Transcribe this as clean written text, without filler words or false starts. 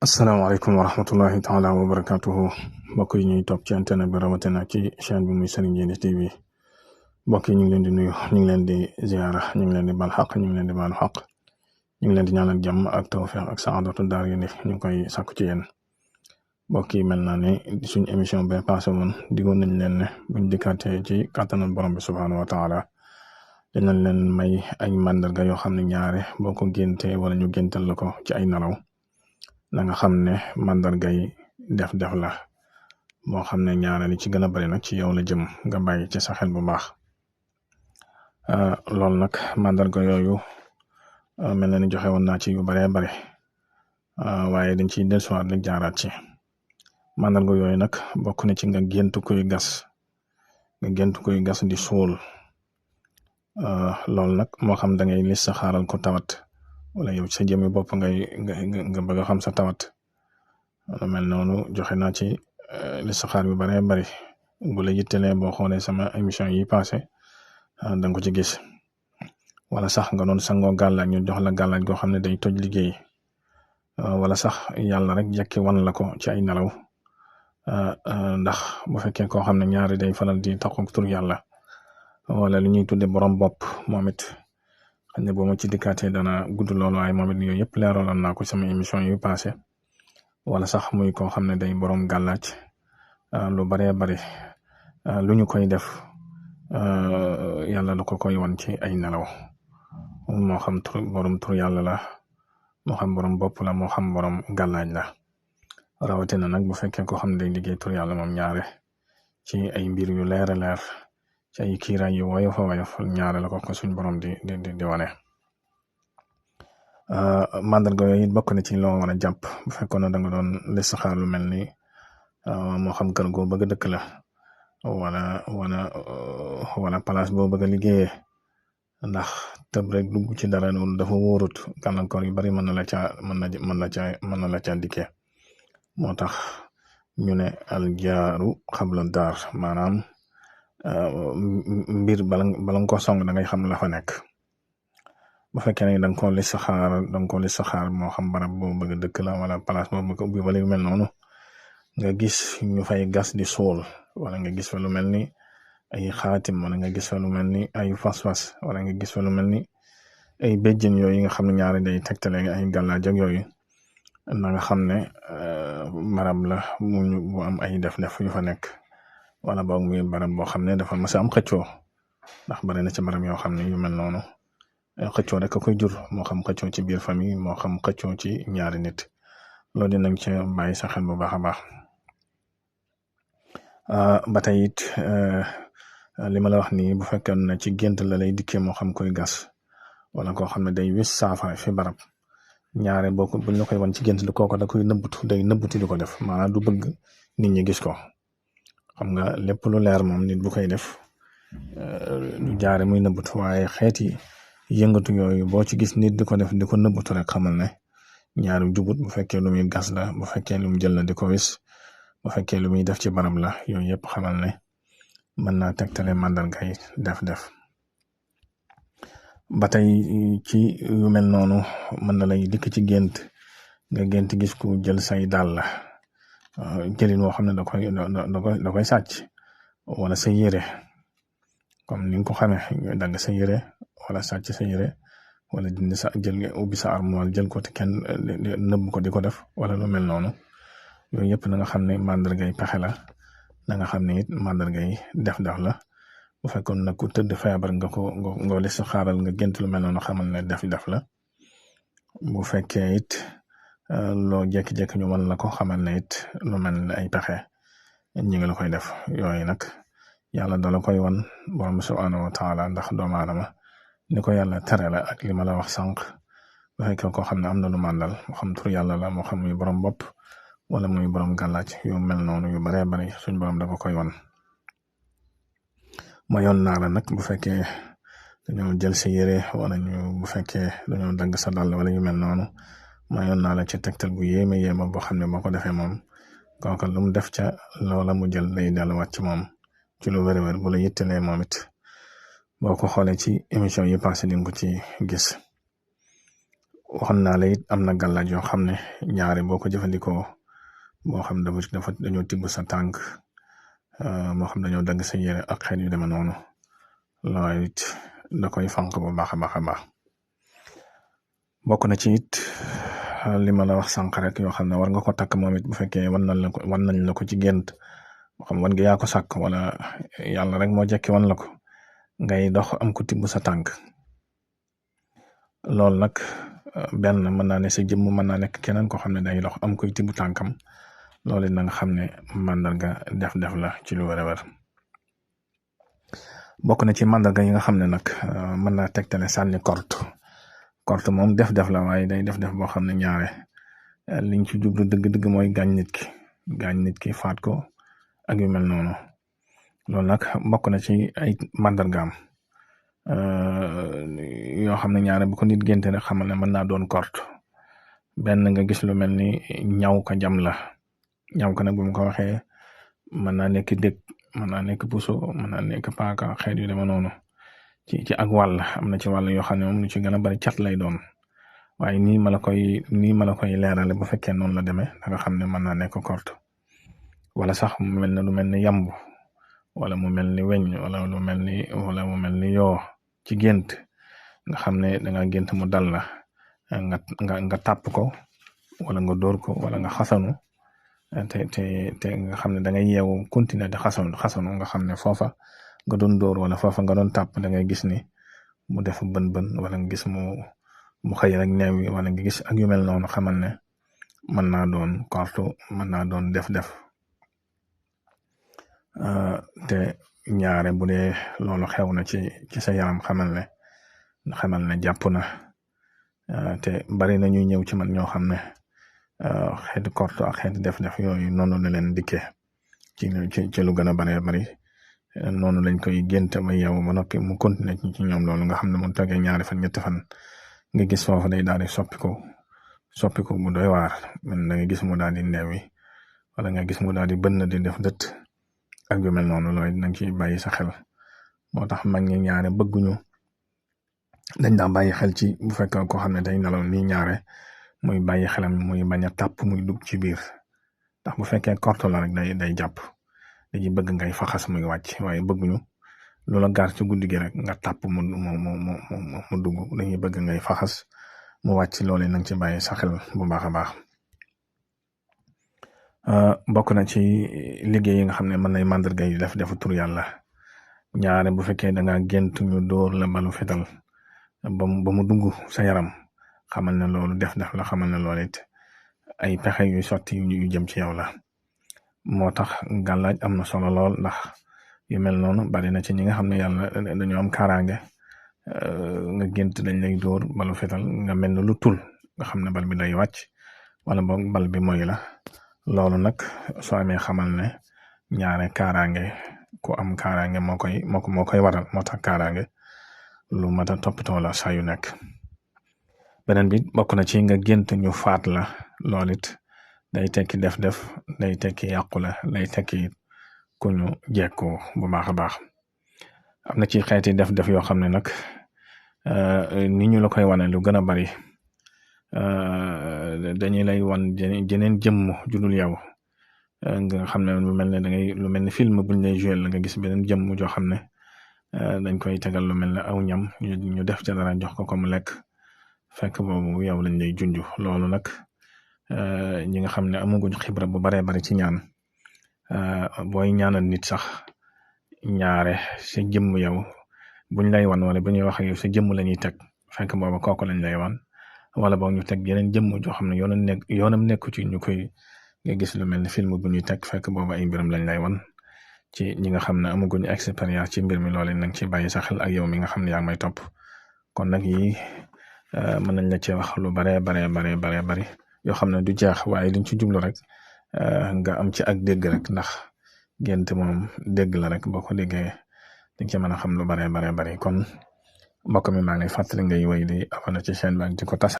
asalaamaaleykum wa rahmatullahi taala wa barakatuhu mbokk yi ñuy topp ci internet bi rawatina ci chaîne bi muy Serigne Djily TV mbokk yi ñu ngi leen di nuyu ñu ngi leen di ziara ñu ngi leen di bal xaq ñu ngi leen di baalu xaq ñu ngi leen di ñaanal jàmm ak tawfiq ak saadatu daar yi ñu ngi koy sàkku ci yéen mbokk yi mel na ne suñ émission ba passé woon digoon nañ leen ne buñ dikkaatee ci kàttanal borom bi subhaanahu wa taala dinañ leen may ay màndarga yoo xam ne ñaare boo ko géntee wala ñu géntal la ko ci ay nelaw na nga xam ne màndarga yi def la moo xam ne ñaare li ci gën a bari nag ci yow la jëm nga bàyyi ci sa xel bu baax loolu nag màndarga yooyu mel na ni joxe woon naa ci yu baree bare waaye dañ ciy dellusiwaat rek jaaraat ci màndarga yooyu nag bokk na ci nga gént kuy gas di suul loolu nag moo xam da ngay lis sa xaaral ko tawat wala yow sa jëmmi bopp nga bëgg a xam sa tawat lu mel noonu joxe naa ci listixaar yu bare bari bu la yittelee boo xoolee sama émission yi passé danga ko ci gis wala sax nga doon sangoo gàllaaj ñu jox la gàllaaj goo xam ne day toj liggéey wala sax yàlla rek jekki wan la ko ci ay nelaw ndax bu fekkee koo xam ne ñaari day faral di taxaw tur yàlla wala li ñuy tudde borom bopp moom it xam ne boo ma ci dikkaatee dana gudd loolu waaye moom it yooyu yëpp leeraloon naa ko sama émission yu passé wala sax muy koo xam ne day borom gàllaaj lu baree bari lu ñu koy def yàlla da ko koy wan ci ay nelaw moo xam borom tur yàlla la moo xam borom bopp la moo xam borom gàllaaj la rawatina nag bu fekkee koo xam ne day liggéey tur yàlla moom ñaare ci ay mbir yu leer a leer ci ay kiiraay yu woyof a woyof ñaare la ko suñ borom di wane mandarga yooyu it bokk na ci loo war a jàpp bu fekkoon ne da nga doon listixaar lu mel ni moo xam kër goo bëgg a dëkk la wala place boo bëgg a liggéeyee ndax tëb rek dugg ci dara loolu dafa wóorut gàllankoor yu bari mën na la ca dikkee moo tax ñu ne aljaaru xabla daar maanaam mbir bala nga ko song da ngay xam la fa nekk bu fekkee ne da nga ko listixaar moo xam barab boo bëgg a dëkk la wala place boo bëgg a ubbi wala yu mel noonu nga gis ñu fay gas di suul wala nga gis fa lu mel ni ay xaatim wala nga gis fa lu mel ni ay fas-fas wala nga gis fa lu mel ni ay béjjën yooyu nga xam ne ñaari day tegtale ay gàllaaj ak yooyu na nga xam ne barab la bu am ay def-def yu fa nekk wala boog muy barab boo xam ne dafa mas a am xëccoo ndax bari na ci barab yoo xam ne yu mel noonu xëccoo rek a koy jur moo xam xëccoo ci biir famille moo xam xëccoo ci ñaari nit loolu dinañ ci bàyyi sa xel bu baax a baax ba tey it li ma la wax nii bu fekkee na ci gént la lay dikkee moo xam koy gas wala koo xam ne day wis saafara fi barab ñaare boo ko buñ la koy wan ci gént li kooko da koy nëbbuti di ko def maanaam du bëgg nit ñi gis ko xam nga lépp lu leer moom nit bu koy def du jaare muy nëbbutu waaye xeeti yëngatu yooyu boo ci gis nit di ko def di ko nëbbutu rek xamal ne ñaari jubut bu fekkee lu muy gas la bu fekkee lu mu jël la di ko wis bu fekkee lu muy def ci barab la yooyu yëpp xamal ne mën naa tegtale màndargay def ba tey ci yu mel noonu mën na lay dikk ci gént nga gént gis ku jël say dàll la jëlin woo xam ne da koy sàcc wala sa yére comme ni nga ko xamee nga dagg sa yére wala sàcc sa yére wala dindi ubbi sa armoire jël ko te kenn nëbb ko di ko def wala lu mel noonu yooyu yëpp na nga xam ne màndargay pexe la na nga xam ne it màndargay def la bu fekkoon nag ku tëdd feebar nga listixaaral nga gént lu mel noonu xamal ne def la bu fekkee it loo jékki-jékki ñu wan la ko xamal ne it lu mel ne ay pexe ñi ngi la koy def yooyu nag yàlla dala koy wan borom subhanahu wa taala ndax doomu aadama ni ko yàlla tere la ak li ma la wax sànq bu fekkee koo xam ne am na lu màndal moo xam tur yàlla la moo xam muy borom bopp wala muy borom gàllaaj yu mel noonu yu baree bari suñ borom da ko koy wan ma yoon naa la nag bu fekkee dañoo jël sa yére wala bu fekkee dañoo dagg sa dàll wala yu mel noonu ma yoon naa la ci tegtal bu yéeme boo xam ne boo ko defee moom kooka lu mu def ca loola mu jël day delluwaat ci moom ci lu wér-wér bu la yittelee moom it boo ko xoolee ci émission yi passé di nga ko ci gis waxoon naa la it am na gàllaaj yoo xam ne ñaare boo ko jëfandikoo moo xam dañoo tibb sa tànk moo xam dañoo dagg sa yére ak xeet yu deme noonu loolu it da koy fànq bu baax a baax a baax. bokk na ci it li ma la wax sànq rek yoo xam ne war nga ko takk moom it bu fekkee wan nañ la ko ci gént moo xam wan nga yaa ko sàkk wala yàlla rek moo jekki wan la ko ngay dox am ko tibb sa tànk loolu nag benn mën naa ne sa jëmm mën naa nekk keneen ko xam ne day dox am koy tibb tànkam loolu na nga xam ne màndarga def la ci lu wér a wér. bokk na ci màndarga yi nga xam ne nag mën naa tegtale sànni korte moom def la waaye day def boo xam ne ñaare liñ ci jublu dëgg-dëgg mooy gaañ nit ki faat ko ak yu mel noonu loolu nag bokk na ci ay màndargaam yoo xam ne ñaare bu ko nit génte rek xamal ne mën naa doon korte. benn nga gis lu mel ni ñaw ka jam la ñaw ka nag bu mu ko waxee mën naa nekk dëkk mën naa nekk puso mën naa nekk paaka xeet yu deme noonu ci ak wàll am na ci wàll yoo xam ne moom lu ci gën a bari cat lay doon waaye nii ma la koy leerale bu fekkee noonu la demee da nga xam ne mën naa nekk korte wala sax mu mel ne lu mel ni yamb wala mu mel ni weñ wala mu mel ni yoo ci gént nga xam ne da nga gént mu dal la nga tàpp ko wala nga dóor ko wala nga xasanu te nga xam ne da ngay yeewu continuer di xasanu nga xam ne foofa nga doon dóor wala foofa nga doon tàpp da ngay gis ni mu def bën wala nga gis mu xëy rek neew yi wala nga gis ak yu mel noonu xamal ne mën naa doon korte mën naa doon def te ñaare bu dee loolu xew na ci sa yaram xamal ne jàpp na te bari na ñuy ñëw ci man ñoo xam ne xeeti korte ak xeeti def yooyu noonu la leen dikkee ci lu gën a bari noonu lañ koy génte ba yow ba noppi mu continuer ci ñoom loolu nga xam ne mu toggee ñaari fan ñetti fan nga gis foofu day daal di soppiku bu doy waar man da nga gis mu daal di neewi wala nga gis mu daal di bënn di def dët ak yu mel noonu loolu nañ ci bàyyi sa xel moo tax mag ñi ñaare bëgguñu dañ daa bàyyi xel ci bu fekkee koo xam ne day nelaw nii ñaare muy bàyyi xelam muy bañ a tàpp muy dugg ci biir ndax bu fekkee korte la rek day jàpp dañuy bëgg ngay faxas muy wàcc waaye bëgguñu loola gaar ci guddi gi rek nga tàpp mu dugg dañuy bëgg ngay faxas mu wàcc loolu nañ ci bàyyi sa xel bu baax a baax. bokk na ci liggéey yi nga xam ne mën nay màndarga yi defu tur yàlla ñaare bu fekkee da nga gént ñu dóor la balu fetal ba mu dugg sa yaram xamal ne loolu def la xamal ne loolu it ay pexe yu sotti yu jëm ci yow la. moo tax gàllaaj am na solo lool ndax yu mel noonu bari na ci ñi nga xam ne yàlla dañoo am kaaraange nga gént dañ lay dóor balu fetal nga mel ne lu tul nga xam ne bal bi day wàcc wala boog bal bi mooy la loolu nag soo amee xamal ne ñaare kaaraange ku am kaaraange moo koy waral moo tax kaaraange lu mat a toppatoo la saa yu nekk. beneen bi bokk na ci nga gént ñu faat la loolu it day tekki def day tekki yàqule day tekki ku ñu jekku bu baax a baax. am na ci xeeti def yoo xam ne nag ni ñu la koy wane lu gën a bari dañuy lay wan jeneen jëmm judul yow nga xam ne lu mel ne film buñ lay jouer la nga gis beneen jëmm joo xam ne dañ koy tegal lu mel ne aw ñam ñu def ca dara jox ko mu lekk fekk boobu yow lañ lay junj loolu nag ñi nga xam ne amaguñ xibra bu baree bari ci ñaan booy ñaanal nit sax ñaare sa jëmm yow buñ lay wan wala bu ñuy wax yow sa jëmm la ñuy teg fekk booba kooku lañ lay wan wala boog ñu teg yeneen jëmm joo xam ne yoonam nekku ci ñu koy nga gis lu mel ni film bu ñuy teg fekk booba ay mbiram lañ lay wan ci ñi nga xam ne amaguñ expérience ci mbir mi loolu nag ci bàyyi sa xel ak yow mi nga xam ne yaa ngi may topp kon nag yi mën nañ la ci wax lu baree bari yoo xam ne du jeex waaye liñ ci jublu rek nga am ci ak dégg rek ndax gént moom dégg la rek boo ko déggee dañ ci mën a xam lu baree bari kon mbokk mi maa ngi lay fàttali ngay woy di abonné ci chaîne bi ak di ko tas